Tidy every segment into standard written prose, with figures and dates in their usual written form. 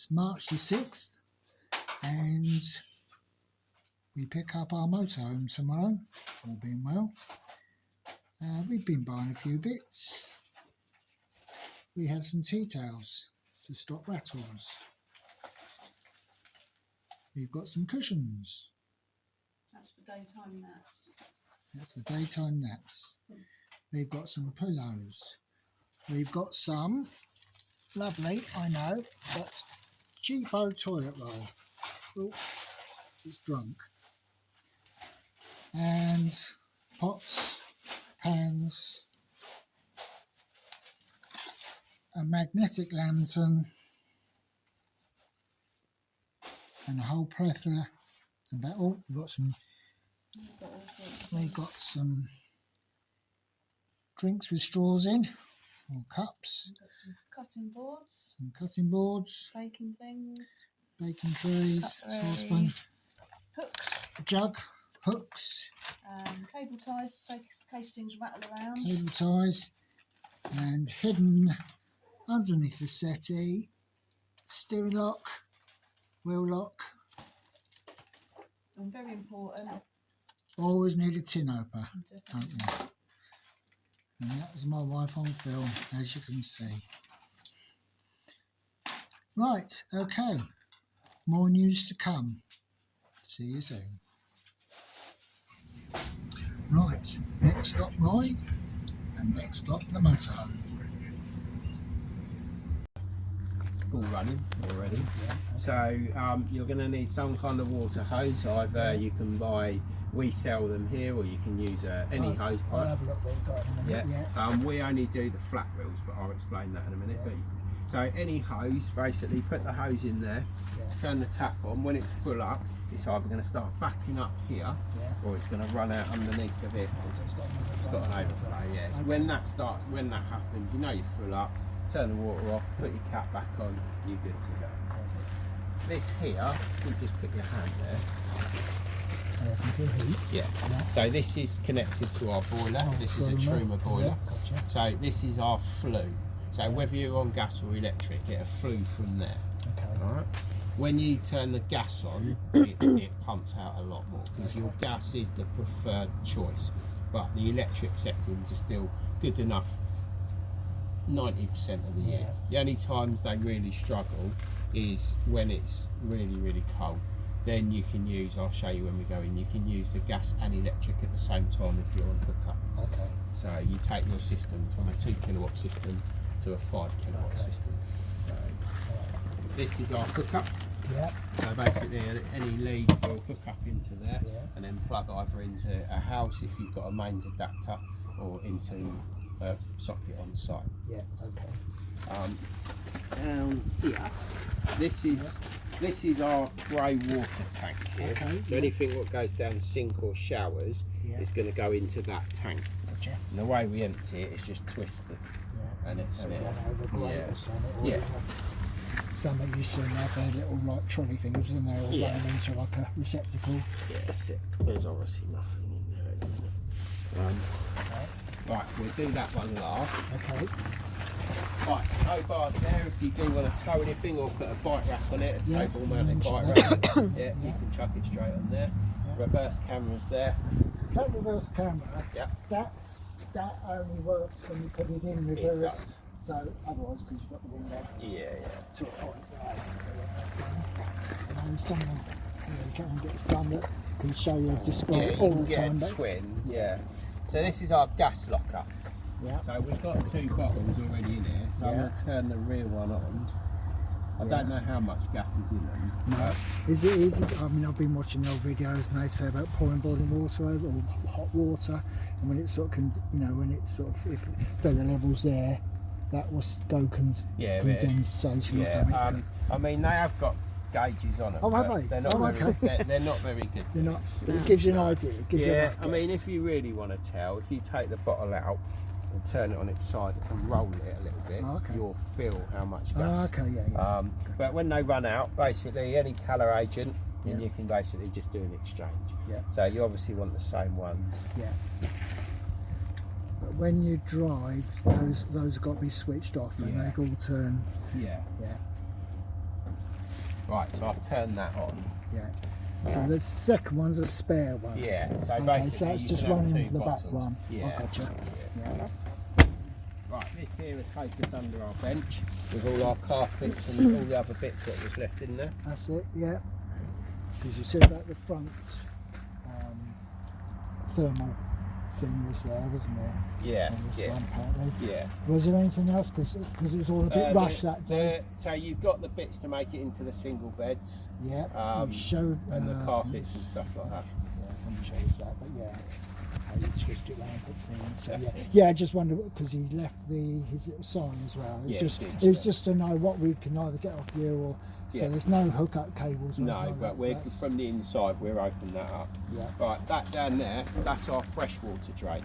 It's March the 6th and we pick up our motorhome tomorrow, all being well. We've been buying a few bits. We have some tea towels to stop rattles. We've got some cushions. That's for daytime naps. That's for daytime naps. We've got some pillows. We've got some lovely, I know, but cheapo toilet roll. Oh, it's drunk. And pots, pans, a magnetic lantern, and a whole plethora. And that, oh, we've got some drinks with straws in, or cups. We've got some cutting boards. Some cutting boards. Baking things. Baking trays. Cutlery, saucepan. hooks. A jug. Hooks. Cable ties in case things rattle around. Cable ties. And hidden underneath the settee, steering lock, wheel lock. And very important. Always need a tin opener, don't Definitely. you? And that was my wife on film, as you can see. Right, okay. More news to come. See you soon. Right, next stop Roy, and next stop the motorhome. All running already. So you're going to need some kind of water hose. Either you can buy, we sell them here, or you can use any hose pipe. I'll have a look what we've got in a minute. Yeah. We only do the flat reels, but I'll explain that in a minute. But, so any hose, basically put the hose in there, turn the tap on. When it's full up, it's either going to start backing up here, or it's going to run out underneath the vehicle. It's got an overflow. Yeah. So when that happens, you know you're full up. Turn the water off, put your cap back on, you're good to go. This here, you just put your hand there. Yeah. So this is connected to our boiler. This is a Truma boiler. So this is our flue. So whether you're on gas or electric, get a flue from there. Alright. When you turn the gas on, it pumps out a lot more because your gas is the preferred choice. But the electric settings are still good enough 90% of the year. The only times they really struggle is when it's really, really cold. Then you can use, I'll show you when we go in, you can use the gas and electric at the same time if you're on hookup. Okay. So you take your system from a 2 kilowatt system to a 5 kilowatt system. So this is our hookup. Yeah. So basically any lead will hook up into there and then plug either into a house if you've got a mains adapter or into a socket on site. Yeah, okay. Down here, this is our grey water tank here. Okay, so anything what goes down sink or showers is going to go into that tank. Gotcha. And the way we empty it is just twisted. Yeah. And it Some of you soon have their little like trolley things and they all run them into like a receptacle. Yeah, that's it. There's obviously nothing in there at the minute. Right, we'll do that one last. Okay. Right, no bars there. If you do want to tow anything or put a bike rack on it, a table mounted bike rack, you can chuck it straight on there. Reverse camera's there. That reverse camera, that only works when you put it in reverse. So otherwise, because you've got the window. To a point. And someone, you can get some that can show you a display all the time. Twin, So this is our gas locker. Yeah. So we've got 2 bottles already in here. So I'm going to turn the rear one on. I don't know how much gas is in them. No. Is it? I mean, I've been watching the old videos and they say about pouring boiling water over or hot water, and when it sort of when it's sort of if say the level's there, that will go condensation or something. I mean, they have got gauges on them. Oh, have they? They're not, they're not very good. They're not. But it gives you an idea. It gives you I mean, if you really want to tell, if you take the bottle out and turn it on its side and roll it a little bit, you'll feel how much gas. But when they run out, basically any colour agent, then you can basically just do an exchange. So you obviously want the same ones. But when you drive, those have got to be switched off and they all turn. Right, so I've turned that on. Yeah. So the second one's a spare one. Yeah, so Okay, basically so that's you just can have running two into the back bottles. one. Yeah. I gotcha. Yeah. Right, this here will take us under our bench with all our carpets and all the other bits that was left in there. That's it, yeah. Because you said about the front thermal thing was there, wasn't there? Yeah, On this yeah. one, apparently. Yeah. Was there anything else? Because it was all a bit rushed that day. So you've got the bits to make it into the single beds. Yeah. You And the carpets and stuff like that. Yeah, someone shows that, but yeah. How you twist it round, put things in. So That's yeah. it. Yeah, I just wondered because he left his little sign as well. It's Yeah, just he did, it was yeah. just to know what we can either get off you or so Yeah. there's no hookup cables or No, anything but like we're that. from the inside. We're opening that up. Yeah. Right, that down there, that's our freshwater drain.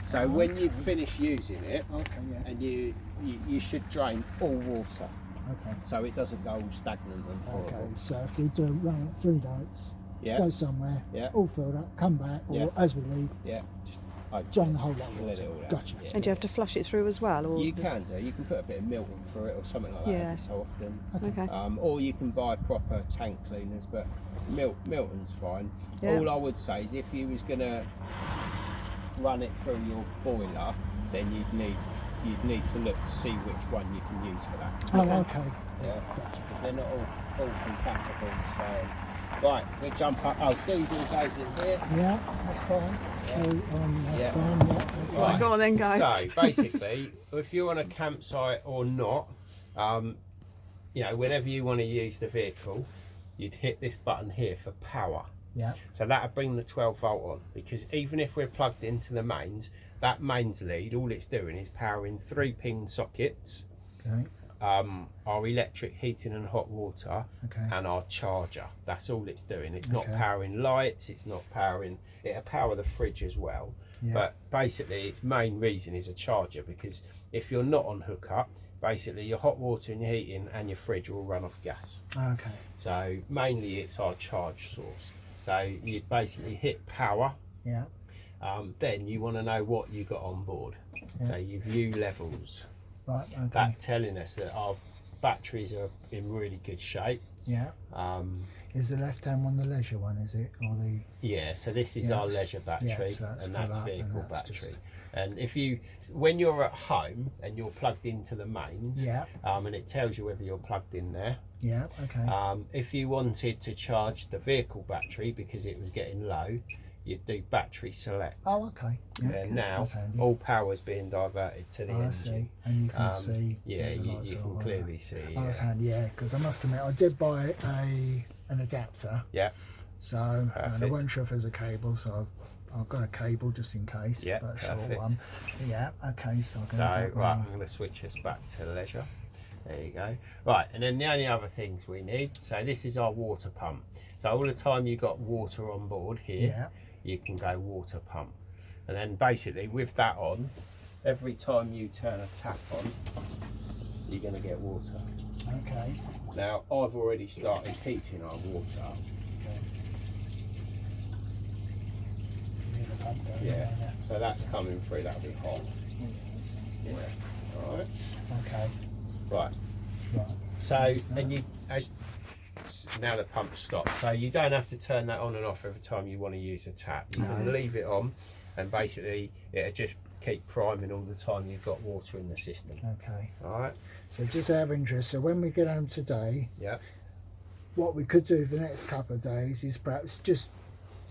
So when you finish using it, Okay, yeah. and you should drain all water, Okay. so it doesn't go all stagnant and horrible. Okay, so if we do run it 3 nights, Yeah, go somewhere, Yeah. all filled up, come back, or Yeah. as we leave, yeah. Just open drain it, the whole lot of let water. it all out. Gotcha. Yeah. And do you have to flush it through as well? Or You can do. You can put a bit of Milton through it or something like that Yeah. every so often. Okay. Or you can buy proper tank cleaners, but Milton's fine. Yeah. All I would say is if you was gonna run it through your boiler, then you'd need to look to see which one you can use for that. Oh, Okay. okay. Yeah, because they're not all compatible. So, right, we jump up. Oh, diesel goes in here. Yeah, that's fine. So, that's Yeah. fine. Yeah. Right. Go on then, go. So basically, if you're on a campsite or not, whenever you want to use the vehicle, you'd hit this button here for power. Yeah. So that'll bring the 12 volt on, because even if we're plugged into the mains, that mains lead, all it's doing is powering 3-pin sockets, Okay. our electric heating and hot water, Okay. and our charger. That's all it's doing. It's not Okay. powering lights, it's not powering, it'll power the fridge as well. Yeah. But basically its main reason is a charger, because if you're not on hookup, basically your hot water and your heating and your fridge will run off gas. Okay. So mainly it's our charge source. So you basically hit power, Yeah. then you want to know what you got on board. Yeah. So you view levels. Right. Okay. That telling us that our batteries are in really good shape. Yeah. Is the left-hand one the leisure one? Is it or the? Yeah, so this is Yeah, our leisure battery, so that's and full that's up, and vehicle that's battery. just- And if when you're at home and you're plugged into the mains, Yeah. and it tells you whether you're plugged in there. Yeah. Okay. If you wanted to charge the vehicle battery because it was getting low, you'd do battery select. Oh, okay. Yeah. And good. now That's handy. all power's being diverted to the I engine. see, and you can see. Yeah, the you lights can are on clearly see. there. Oh, that's handy, yeah. Because I must admit, I did buy an adapter. Yeah. So and I Perfect. wasn't sure if there's a cable, so I've got a cable just in case. Yeah, but a short perfect. one. Yeah. Okay. So I'm So gonna have that right, I'm running. going to switch us back to leisure. There you go. Right, and then the only other things we need. So this is our water pump. So all the time you got water on board here, Yeah. you can go water pump. And then basically with that on, every time you turn a tap on, you're going to get water. Okay. Now I've already started heating our water up. Okay. Hear the pump going Yeah. down there. So that's coming through. That'll be hot. Yeah, that's Yeah. nice. All right. Okay. Right. Right. So That's that. and now the pump stops. So you don't have to turn that on and off every time you want to use a tap. You can No. leave it on, and basically it'll just keep priming all the time you've got water in the system. Okay. All right. So just out of interest, so when we get home today, Yeah. what we could do for the next couple of days is perhaps just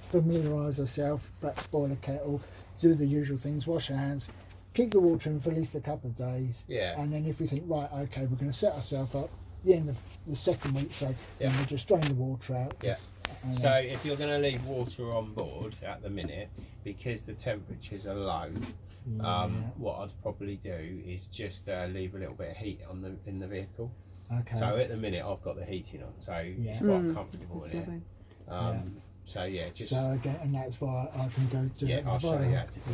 familiarise ourselves, perhaps boil a kettle, do the usual things, wash our hands, keep the water in for at least a couple of days. Yeah. And then if we think, right, okay, we're going to set ourselves up, the end of the second week, say, Yeah. then we'll just drain the water out. Yeah. and So if you're going to leave water on board at the minute, because the temperatures are low, what I'd probably do is just leave a little bit of heat on in the vehicle. okay. So at the minute I've got the heating on, so it's Yeah. quite comfortable That's in it. lovely. So yeah, just So again, and that's why I can go to Yeah, I'll show via- you how to do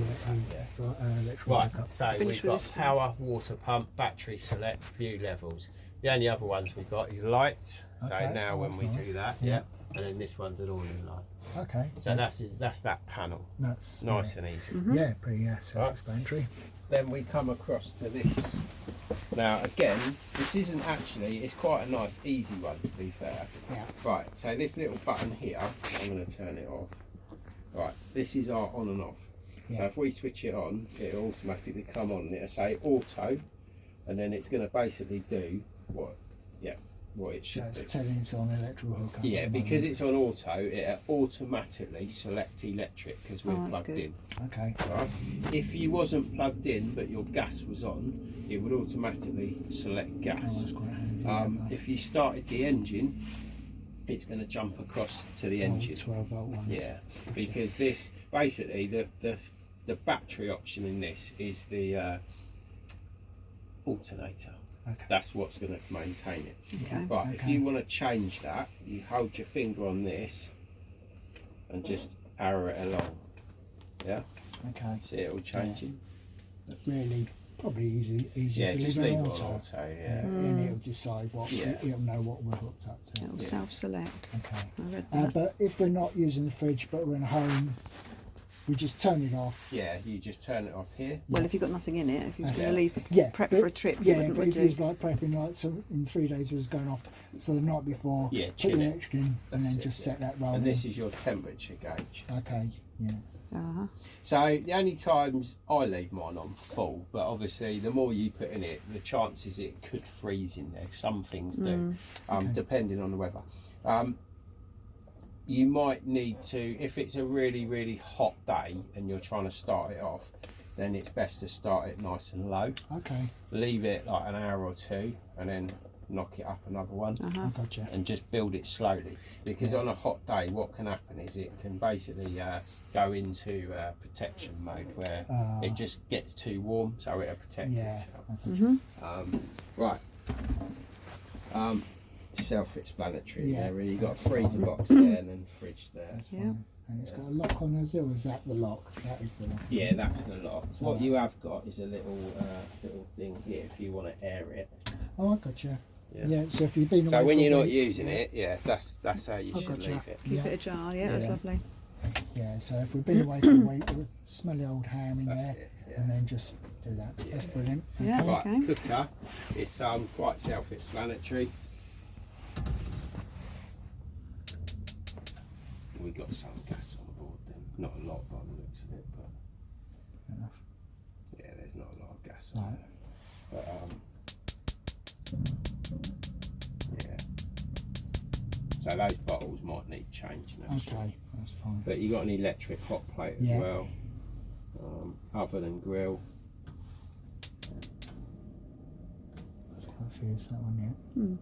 yeah, for electrical right. hookup. So Finish we've with got this one. power, water pump, battery select, view levels. The only other ones we've got is light. So Okay, now oh, when that's we nice. do that, Yeah. and then this one's an awning light. Okay. So that's that panel. That's Nice and easy. Yeah, pretty self-explanatory. Then we come across to this. Now again, this isn't actually, it's quite a nice easy one to be fair. Yeah. Right, so this little button here, I'm going to turn it off. Right, this is our on and off. Yeah. So if we switch it on, it'll automatically come on and it'll say auto, and then it's going to basically do what it should So it's do. telling it's on electrical hook. Yeah, because it's on auto, it'll automatically select electric because we're plugged good. in. Okay. Right. If you wasn't plugged in but your gas was on, it would automatically select Oh, gas. that's quite handy. If you started the engine, it's going to jump across to the engine. 12-volt ones. Yeah, Gotcha. because this basically the battery option in this is the alternator. Okay. That's what's going to maintain it. Okay. Right, if you want to change that, you hold your finger on this and just arrow it along. Yeah, Okay. see it will change it. But really, probably easy Yeah, to just leave it leave on it auto. on auto. Yeah. And it'll decide what, Yeah. it'll know what we're hooked up to. It'll self-select. Okay. I read that. But if we're not using the fridge, but we're in home, we just turn it off. Yeah, you just turn it off here. Well, if you've got nothing in it, if you're That's going to leave prep but- for a trip, you Yeah, wouldn't, but would if you? it was like prepping, like so in 3 days it was going off, so the night before, Yeah, put chill the it. electric in, and That's then it, just yeah. set that rolling. And this is your temperature gauge. Okay, yeah. Uh-huh. So the only times I leave mine on full, but obviously the more you put in it, the chances it could freeze in there. Some things do, depending on the weather. You might need to, if it's a really, really hot day and you're trying to start it off, then it's best to start it nice and low. Okay, Leave it like an hour or two and then knock it up another one. Uh-huh. I gotcha. And just build it slowly, because on a hot day what can happen is it can basically go into protection mode where it just gets too warm, so it'll protect Yeah. itself. I gotcha. Self-explanatory. Yeah, Yeah, really. You've got a that's freezer fine. box there and then fridge there. That's Yeah. fine. And it's got a lock on as well. Is that the lock? That is the lock. Yeah, that's the lock. So What you have got is a little thing here if you want to air it. Oh, I gotcha. Yeah. Yeah. So if you've been away So when for a you're not week- using it, yeah, that's how you I should gotcha. leave it. Keep Yeah. it ajar, that's Yeah. lovely. Yeah. So if we've been away for a week, we'll smell the old ham in That's there, it, yeah. and then just do that. That's brilliant. Yeah. Okay. Right, Okay. cooker. It's quite self-explanatory. We got some gas on board then. Not a lot by the looks of it, but Enough. yeah, there's not a lot of gas on Right. it. But yeah. So those bottles might need changing actually. Okay, that's fine. But you got an electric hot plate as Yeah. well. Oven and grill. That's quite fierce, that one, yeah.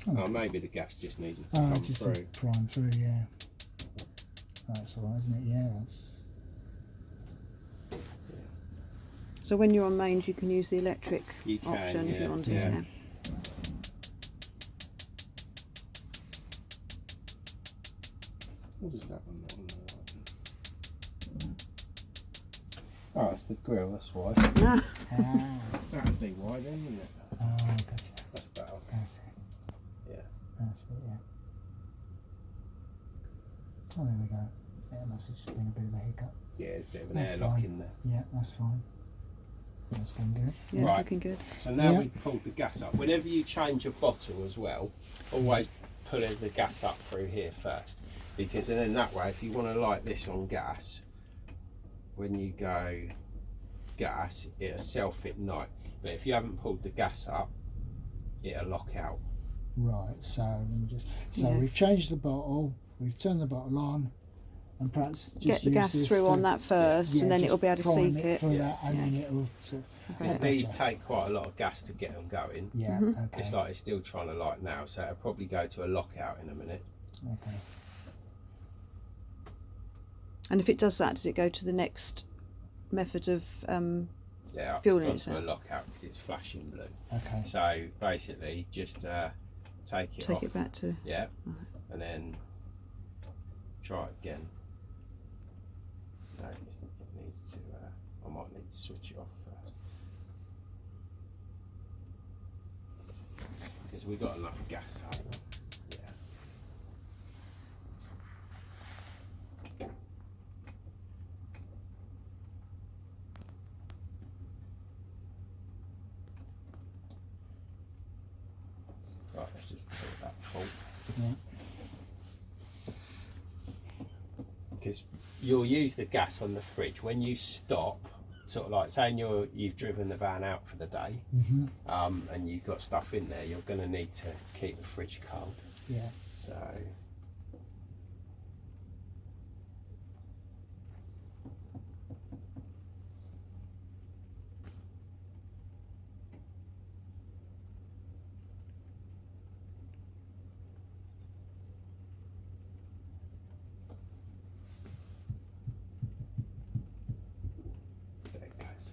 Oh, maybe the gas just needed to come Just through. to prime through, yeah. That's all right, isn't it? Yeah, that's... So when you're on mains, you can use the electric You can, option if yeah, you want to. yeah. Yeah. What is that one? Oh, it's the grill, that's why. Ah, That'd be why then, wouldn't it? Gotcha. That's better. That's it. Yeah. That's it, yeah. Oh, there we go. Yeah, it must have just been a bit of a hiccup. Yeah, there's a bit of an That's airlock fine. in there. Yeah, that's fine. That's going good. yeah, Right. it's looking good. So now Yeah. we've pulled the gas up. Whenever you change a bottle as well, always pull the gas up through here first. Because then that way, if you want to light this on gas, when you go gas, it'll self-ignite. But if you haven't pulled the gas up, it'll lock out. Right, so let me just... So Yeah. we've changed the bottle, we've turned the bottle on, and perhaps just Get the use gas this through to- on that first, yeah, and then just it'll be able to prime seek it. through Yeah. that, and Yeah. then it'll sort of... Because Okay. these take quite a lot of gas to get them going. Yeah, Mm-hmm. okay. It's like it's still trying to light now, so it'll probably go to a lockout in a minute. Okay. And if it does that, does it go to the next method of Yeah, Fueling it's gone to a itself. lockout because it's flashing blue. Okay. So basically, just take it take off. it back to? Yeah, and then try it again. No, it needs to. I might need to switch it off first because we got enough gas. So, yeah. let's just put that full. Yeah. Because you'll use the gas on the fridge when you stop, sort of like saying you've driven the van out for the day, and you've got stuff in there, you're going to need to keep the fridge cold. Yeah. So there it goes.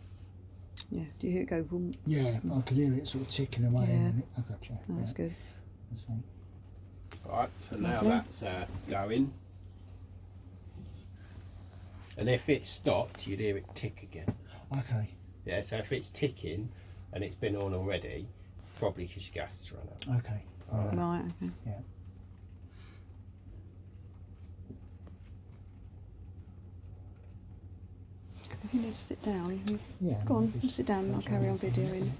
Yeah, do you hear it go boom? Yeah, I could hear it sort of ticking away. Yeah. In a minute. I gotcha. That's good. I see. Right, so now that's going. And if it stopped, you'd hear it tick again. Okay. Yeah, so if it's ticking and it's been on already, it's probably because your gas has run out. Okay. All right. Right, okay. Yeah. If you need to sit down, you Yeah. go on, just- sit down and I'll carry on videoing.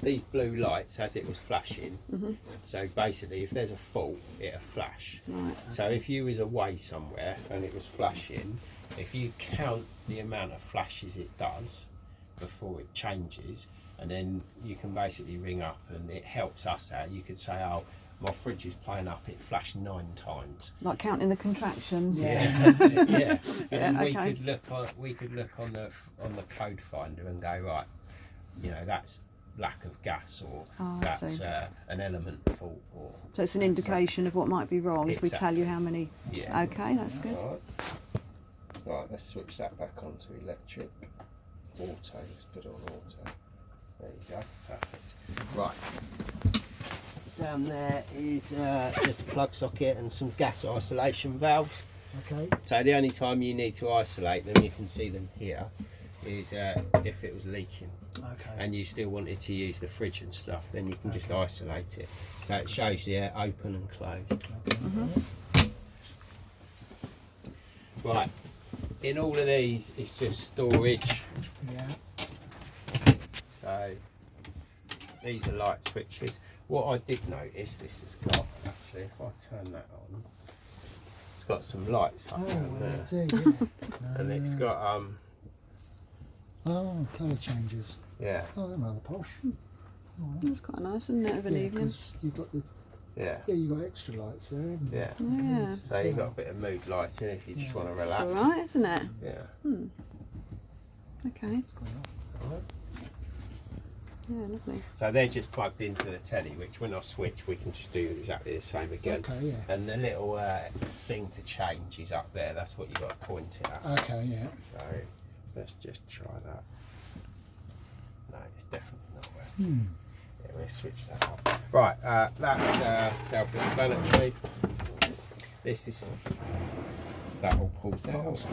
These blue lights, as it was flashing, so basically if there's a fault, it'll flash. Right. So if you was away somewhere and it was flashing, if you count the amount of flashes it does before it changes, and then you can basically ring up and it helps us out. You could say, oh, my fridge is playing up, it flashed 9 times. Like counting the contractions. Yeah. That's it, yeah. And Yeah, we okay. could look on the code finder and go, right, you know, that's lack of gas, or Oh, I that's see. an element fault, or So it's an indication of what might be wrong if we tell you Exactly. how many. yeah. Okay, that's good. Right, let's switch that back onto electric. Auto, let's put it on auto. There you go, perfect. Right. Down there is just a plug socket and some gas isolation valves. Okay. So the only time you need to isolate them, you can see them here, is if it was leaking Okay. and you still wanted to use the fridge and stuff, then you can just isolate it. So it shows the air open and closed. Okay. Right, in all of these it's just storage. Yeah. So these are light switches. What I did notice, this has got, actually, if I turn that on, it's got some lights up Oh, down well, there. that's it, yeah. And it's got, Oh, colour changes. yeah, Oh, they're rather posh. That's quite nice, isn't it, of an Yeah, evening? 'cause you've got the yeah, you got extra lights there, haven't you? yeah. Yeah. Yes, So as you've well. got a bit of mood lighting if you just want to It's relax. alright, isn't it? Yeah. Okay. It's quite nice. Yeah, lovely. So they're just plugged into the telly, which when I switch, we can just do exactly the same again. Okay, yeah. And the little thing to change is up there. That's what you got to point it at. Okay, yeah. So let's just try that. No, it's definitely not working. Yeah, we'll switch that up. Right, that's self-explanatory. This is, that all pulls out.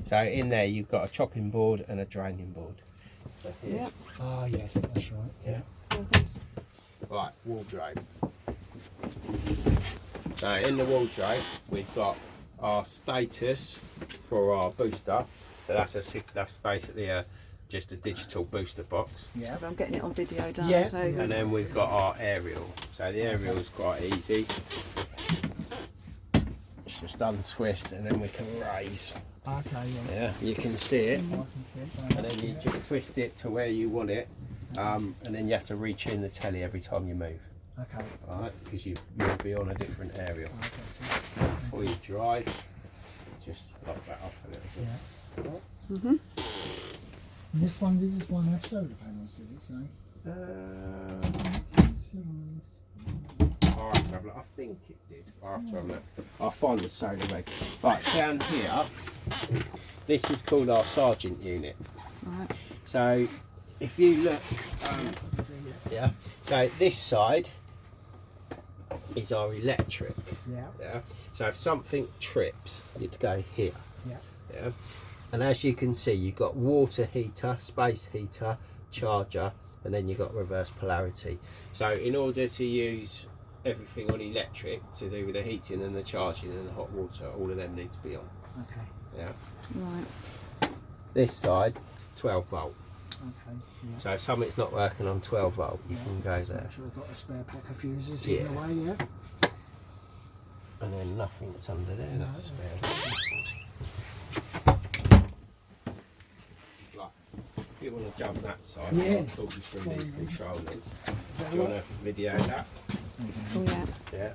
So in there you've got a chopping board and a draining board. So here. Yeah. Ah, yes, that's right. Yeah. Perfect. Right, wardrobe. So in the wardrobe we've got our status for our booster. So that's basically just a digital booster box. Yeah. I'm getting it on video, Dan. Yeah, So yeah. And then we've got our aerial. So the aerial is quite easy. It's just untwist and then we can raise. Okay, yeah. Yeah, you can see it. I can see it. And then you just twist it to where you want it. And then you have to reach in the telly every time you move. Okay. Alright, because you'll be on a different aerial. Okay. Before you drive, just lock that off a little bit. Yeah. And this one, does this one have solar panels, did it say? I'll have to have a look. I think it did. I'll have to have a look. I'll find the solar reg. Right, down here, this is called our sergeant unit. right. So if you look, yeah. So this side is our electric. Yeah. Yeah. So if something trips, you'd go here. Yeah. Yeah. And as you can see, you've got water heater, space heater, charger, and then you've got reverse polarity. So in order to use everything on electric to do with the heating and the charging and the hot water, all of them need to be on. Okay. Yeah. Right. This side is 12 volt. Okay. Yeah. So if something's not working on 12 volt, you can go Just there. make sure I've got a spare pack of fuses in the way, yeah. And then nothing's under there, No, that's spare. Right, if you want to jump that side, Yeah. I'll talk you through these controllers. that Do you want right? to video that? Oh yeah. Yeah.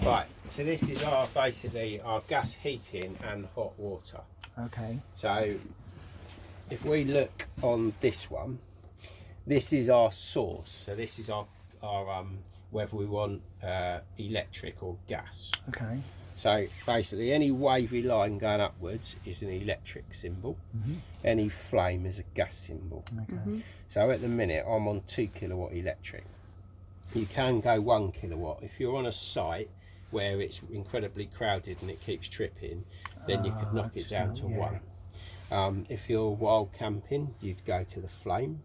Right, so this is our basically our gas heating and hot water. Okay. So if we look on this one, this is our source. So this is our whether we want electric or gas. Okay. So basically any wavy line going upwards is an electric symbol. Any flame is a gas symbol. Okay. So at the minute I'm on 2 kilowatt electric. You can go 1 kilowatt. If you're on a site where it's incredibly crowded and it keeps tripping, then you could knock it down to 1. If you're wild camping, you'd go to the flame.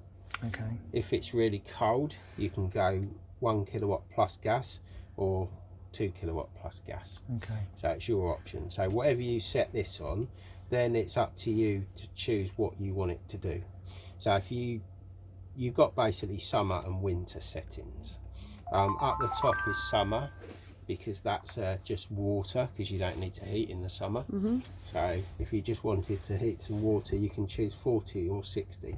Okay. If it's really cold, you can go 1 kilowatt plus gas or 2 kilowatt plus gas. Okay. So it's your option. So whatever you set this on, then it's up to you to choose what you want it to do. So if you've got basically summer and winter settings. Up the top is summer, because that's just water, because you don't need to heat in the summer. So if you just wanted to heat some water, you can choose 40 or 60,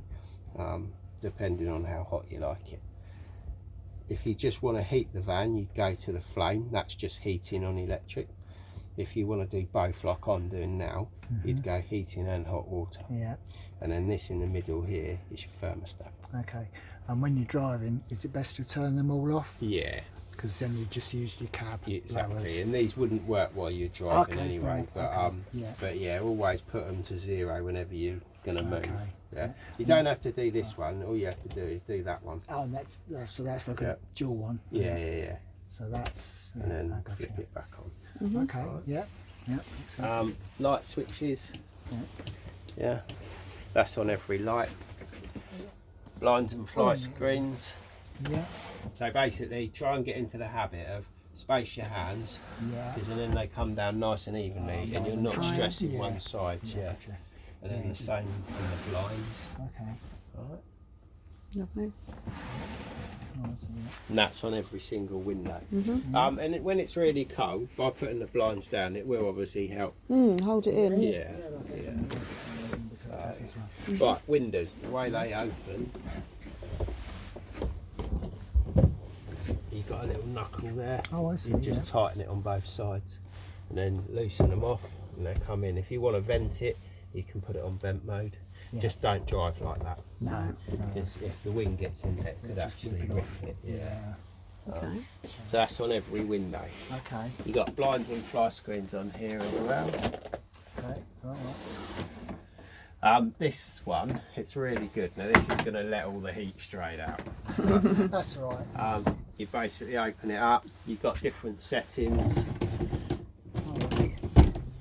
depending on how hot you like it. If you just want to heat the van, you'd go to the flame. That's just heating on electric. If you want to do both like I'm doing now, you'd go heating and hot water. Yeah. And then this in the middle here is your thermostat. Okay. And when you're driving, is it best to turn them all off? Yeah, Because then you just use your cab exactly. blowers. And these wouldn't work while you're driving Okay, anyway. fine. But Okay, but yeah, always put them to 0 whenever you're gonna move. Okay. Yeah. You don't have to do this one. All you have to do is do that one. Oh, and that's like Yeah. a dual one. Yeah. So that's And then I got flip you. it back on. Okay. Yeah. Yeah. excellent. Light switches. Yeah. Yeah. That's on every light. Blinds and fly Oh, yeah. screens. Yeah. So basically, try and get into the habit of space your hands, Yeah. because then they come down nice and evenly, and you're not Triangle, stressing yeah. one side. Yeah. Gotcha. And then Yeah, the same in the blinds. Okay. Right. Lovely. Nice, yeah. And that's on every single window. And when it's really cold, by putting the blinds down, it will obviously help. Hold it in. Yeah. Right, windows, the way they open, you've got a little knuckle there. Oh, I see. You just tighten it on both sides and then loosen them off and they come in. If you want to vent it, you can put it on vent mode. Yeah. Just don't drive like that, No. because if the wind gets in there, it could actually rip it. Yeah. Okay. So that's on every window. Okay. You got blinds and fly screens on here as well. Okay. All right. This one, it's really good. Now this is going to let all the heat straight out. That's right. You basically open it up. You've got different settings.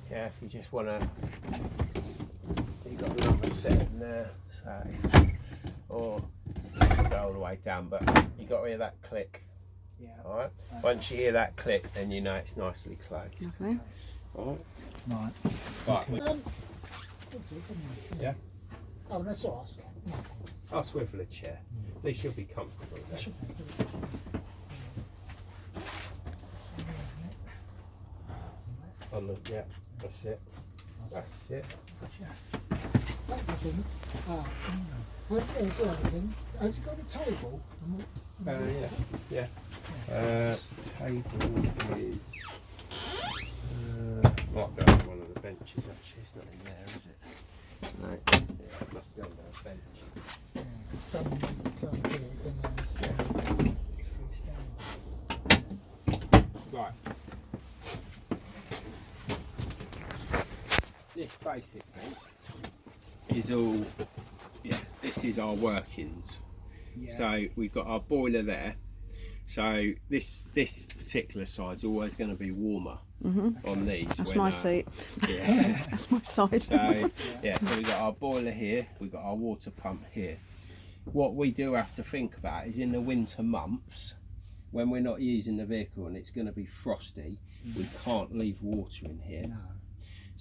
Yeah, if you just want to, you've got another setting there. So, or you can go all the way down, but you got to hear that click. Yeah. All right. Once you hear that click, then you know it's nicely closed. Lovely. All Right. right. Right. Yeah. Oh, that's all right. I'll swivel a chair. At least you'll be comfortable there. On the, yeah, that's it. That's it. That's the thing. Well, there's the other thing. Has it got a table? Yeah. Table is. Might go on one of the benches actually. It's not in there, is it? No. Yeah, it must be under a bench. Yeah, because some kind of big, then there's freestanding. Right. This basically is all. Yeah. This is our workings. Yeah. So we've got our boiler there. So this particular side's always going to be warmer on these. That's my seat. Yeah. That's my side. So yeah, so we've got our boiler here, we've got our water pump here. What we do have to think about is in the winter months, when we're not using the vehicle and it's going to be frosty, we can't leave water in here. No.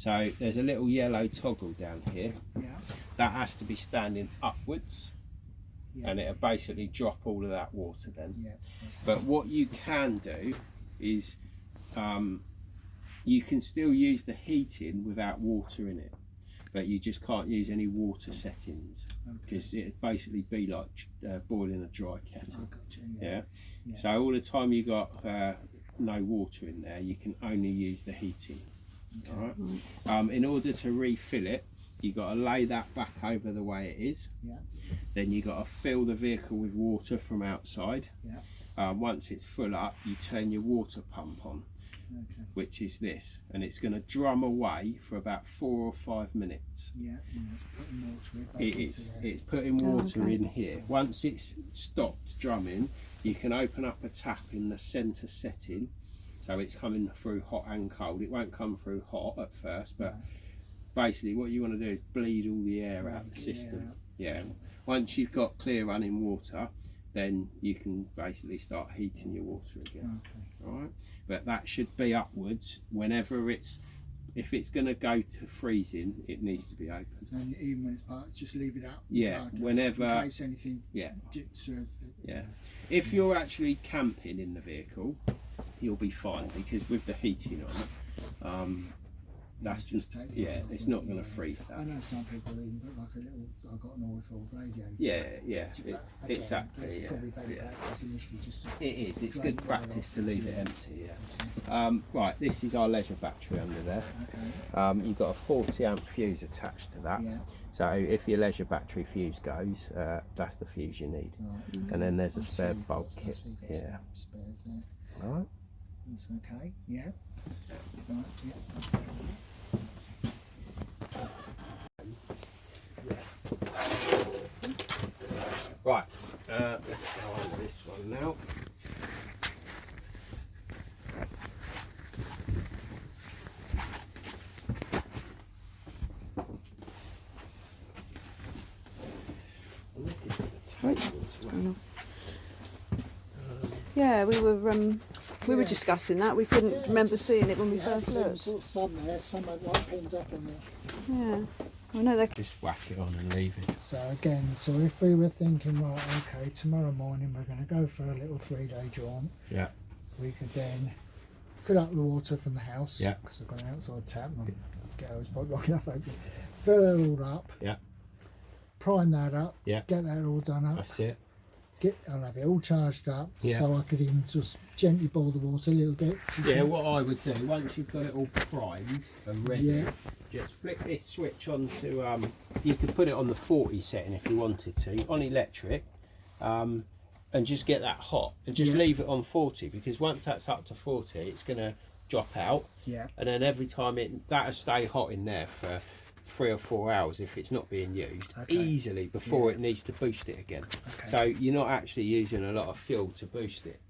So there's a little yellow toggle down here. Yeah. That has to be standing upwards. Yeah. And it'll basically drop all of that water then. Yeah. But what you can do is you can still use the heating without water in it, but you just can't use any water settings because it'd basically be like boiling a dry kettle. Gotcha, Yeah. So all the time you got no water in there, you can only use the heating. Okay. All right. In order to refill it, you got to lay that back over the way it is. Yeah. Then you got to fill the vehicle with water from outside. Yeah. Once it's full up, you turn your water pump on, which is this, and it's going to drum away for about 4 or 5 minutes. Yeah. It's putting water in. It's putting water in here. Once it's stopped drumming, you can open up a tap in the centre setting, so it's coming through hot and cold. It won't come through hot at first, but basically what you want to do is bleed all the air out of the system. Yeah. Once you've got clear running water, then you can basically start heating your water again. All right. But that should be upwards whenever if it's going to go to freezing, it needs to be open. And even when it's parked, just leave it out. Yeah, whenever. In case anything. Yeah. Dips through. Yeah. If you're actually camping in the vehicle, you'll be fine because with the heating on, that's just it's not going to freeze that. I know some people even put like a little. I've got an oil-filled radiator. Yeah. Exactly. It's probably better practice initially just to. It is. It's good practice to leave it empty. Yeah. Right. This is our leisure battery under there. Okay. You've got a 40 amp fuse attached to that. Yeah. So if your leisure battery fuse goes, that's the fuse you need. Right. And then there's a spare bulk kit. Yeah. Spares there. All right. That's okay. Yeah. Right. Yeah. Right, let's go on to this one now. Yeah, we were discussing that. We couldn't remember seeing it when we first looked. Some there, some have like pins up in there. Yeah. I know they. Just whack it on and leave it. So again, so if we were thinking, right, okay, tomorrow morning we're going to go for a little 3-day jaunt. Yeah. We could then fill up the water from the house. Yeah. Because I've got an outside tap and get hose pipe long enough over. Fill it all up. Yeah. Prime that up. Yeah. Get that all done up. That's it. I'll have it all charged up, Yeah. so I could even just gently boil the water a little bit. Yeah, what I would do, once you've got it all primed and ready, Yeah. just flick this switch on to, you could put it on the 40 setting if you wanted to, on electric, and just get that hot, and just leave it on 40, because once that's up to 40, it's going to drop out, and then every time that'll stay hot in there for 3 or 4 hours if it's not being used easily before it needs to boost it again. So you're not actually using a lot of fuel to boost it.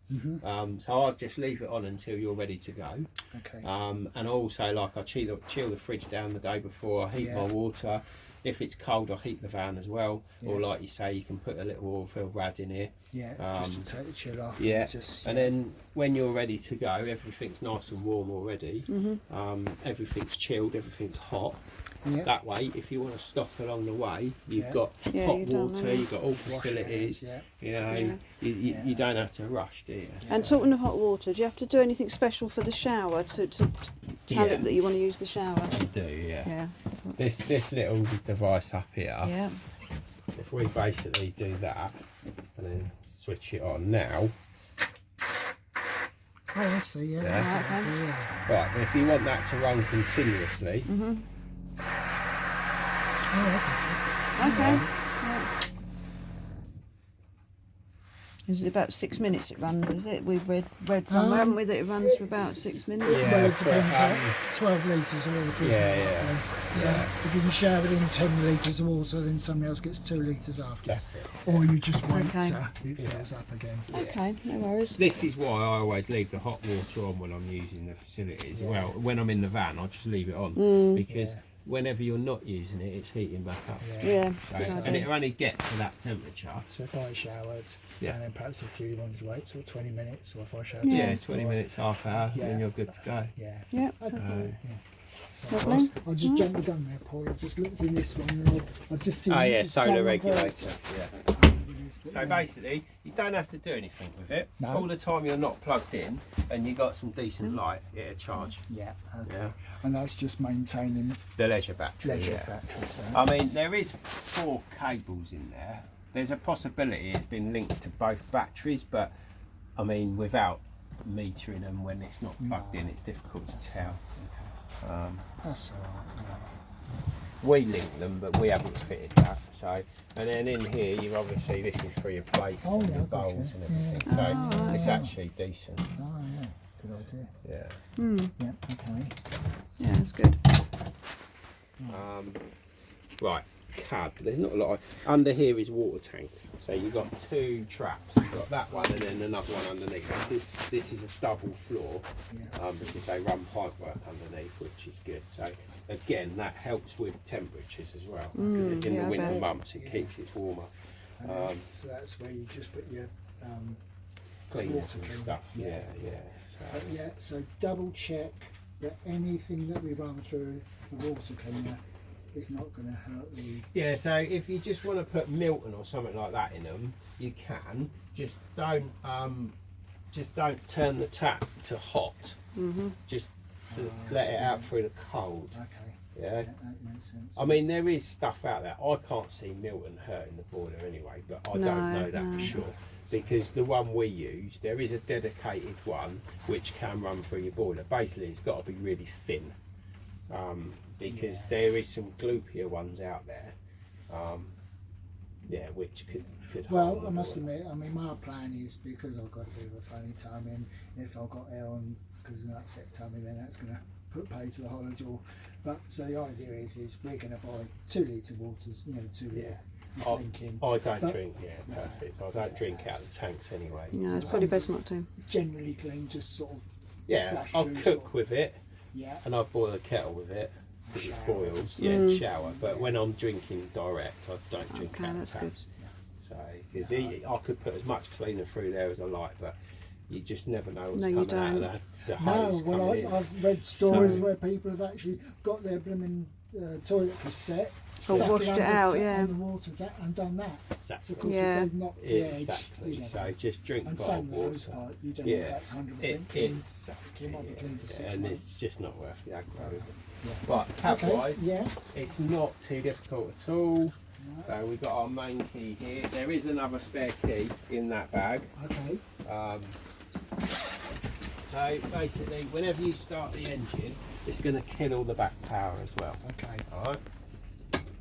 So I'll just leave it on until you're ready to go. And also, like, I chill the fridge down the day before. I heat my water. If it's cold, I heat the van as well. Or like you say, you can put a little oil-filled rad in here. Just to take the chill off. And then when you're ready to go, everything's nice and warm already. Everything's chilled, everything's hot. That way, if you want to stop along the way, you've got hot water, you've got all facilities. You know, you don't have to rush, do you? And talking of hot water, do you have to do anything special for the shower to tell it that you want to use the shower? You do, yeah. This little device up here, if we basically do that and then switch it on now. Oh, I see, Right, but if you want that to run continuously. Okay. Is it about 6 minutes it runs, is it? We've read somewhere, haven't we, that it runs for about 6 minutes? Well, it depends. 12 litres of water. So if you can shower it in 10 litres of water, then somebody else gets 2 litres after. That's it. Or you just wait it fills up again. Okay, no worries. This is why I always leave the hot water on when I'm using the facilities. Well, when I'm in the van, I'll just leave it on because whenever you're not using it, it's heating back up. And it'll only get to that temperature. So if I showered, and then perhaps if Julie wanted to wait sort of 20 minutes, or if I showered... 20 minutes, half hour, then you're good to go. Lovely. I'll just jump the gun there, Paul. I've just looked in this one and I've just seen. Oh yeah, it's solar solar regulator. Yeah. But So yeah. basically, you don't have to do anything with it. No. All the time you're not plugged in and you got some decent light, it'll charge. Yeah. Okay. Yeah. And that's just maintaining The leisure battery. leisure yeah. batteries. Right? I mean, there is 4 cables in there. There's a possibility it's been linked to both batteries, but I mean, without metering them when it's not plugged in, it's difficult to tell. That's all right. Yeah. We link them, but we haven't fitted that. So, and then in here, you obviously this is for your plates Oh, and yeah, your gotcha. bowls and everything. So it's actually decent. Oh yeah. Good idea. Yeah. Yeah. Okay. Yeah, that's good. Right, cab. There's not a lot of, under here is water tanks. So you've got 2 traps. You've got that one and then another one underneath. This is a double floor because they run pipe work underneath, which is good. So again, that helps with temperatures as well. Because in yeah, the I winter bet. months, it keeps it warmer. And then, so that's where you just put your Cleaners water and cleaner. stuff. Yeah, yeah. But yeah, so double check that anything that we run through the water cleaner is not going to hurt the. Yeah, so if you just want to put Milton or something like that in them, you can. Just don't turn the tap to hot. Just let it out through the cold. Okay. Yeah. Yeah, that makes sense. I mean, there is stuff out there. I can't see Milton hurting the boiler anyway, but I don't know that for sure. Because the one we use, there is a dedicated one which can run through your boiler. Basically, it's got to be really thin. Because there is some gloopier ones out there, which could. Well, harm I the must boiler. admit, I mean, my plan is because I've got a bit of a funny tummy, and if I've got ill and because of an upset tummy, then that's going to put pay to the holiday. But so the idea is we're going to buy 2 litre waters, 2 litre for drinking. I don't But- drink. Yeah, perfect. I don't drink out of the tanks anyway. No, it's probably best not to. Generally clean, just sort of. Yeah, flash I'll through cook sort of- with it, Yeah. and I'll boil a kettle with it. Because it Shower. boils, and shower. But when I'm drinking direct, I don't drink Okay, out of that's good. taps. So, because I could put as much cleaner through there as I like, but you just never know what's No, you coming out of the No, hose. well, coming in. I've read stories So- where people have actually got their blooming toilet cassette, Oh, stuck washed it under out, the- yeah. on the water and done that. So Exactly. of course, Yeah. if they've knocked the edge, Exactly. you know, So just drink and bottled same with the hose water. pipe, you don't know if that's 100% clean. Exactly. It might be clean for 6 and months. it's just not worth the aggro, is it? Yeah. But cab-wise, Okay, yeah. it's not too difficult at all. So we've got our main key here. There is another spare key in that bag. Okay. So basically, whenever you start the engine, it's going to kill all the back power as well. Okay. All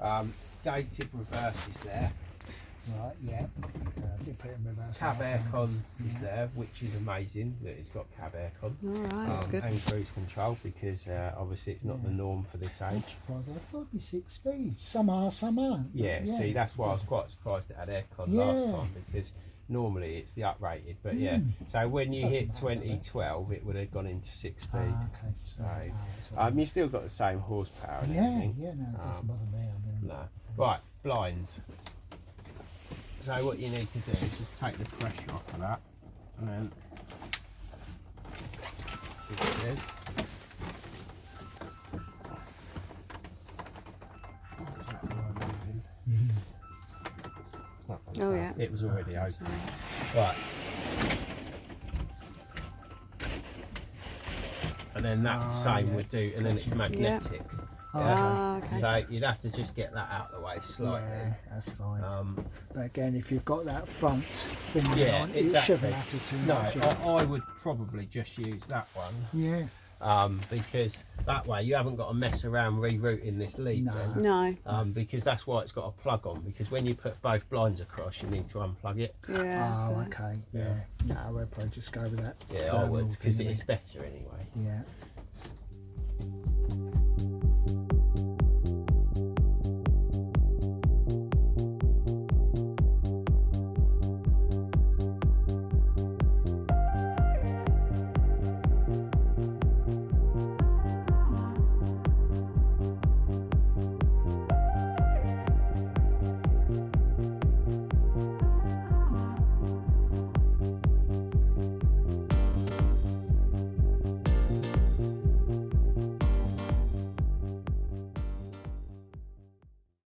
right. Dated reverse is there. Right. Yeah. I did put it in reverse. Cab last time. aircon is there, which is amazing that it's got cab aircon. All right, that's good. And cruise control because obviously it's not the norm for this I'm age. surprised. I thought it'd be 6 speeds. Some are, some aren't. But Yeah, see, that's why I was quite surprised it had aircon last Yeah. time because normally it's the uprated. But yeah, so when you Doesn't hit matter, 2012, it would have gone into 6 speed. Okay. So that's what you still got the same horsepower and yeah, everything. yeah, no, it doesn't bother me. I mean, No. Right, blinds. So what you need to do is just take the pressure off of that, and then it says. Is that the one moving? That one's Oh, back. yeah. It was already open. Right. And then that same yeah. would do, and then it's magnetic. Ah, okay. So you'd have to just get that out of the way slightly. yeah, that's fine. Um, But again, if you've got that front thing Yeah, on, it exactly. shouldn't matter too No, much. I would probably just use that one Yeah, because that way you haven't got to mess around rerouting this lead No. then. No. Because that's why it's got a plug on, because when you put both blinds across you need to unplug it. Yeah. oh, okay, yeah. No, we'll probably just go with that. Yeah, I would, thermal because thing, it's better anyway. Yeah.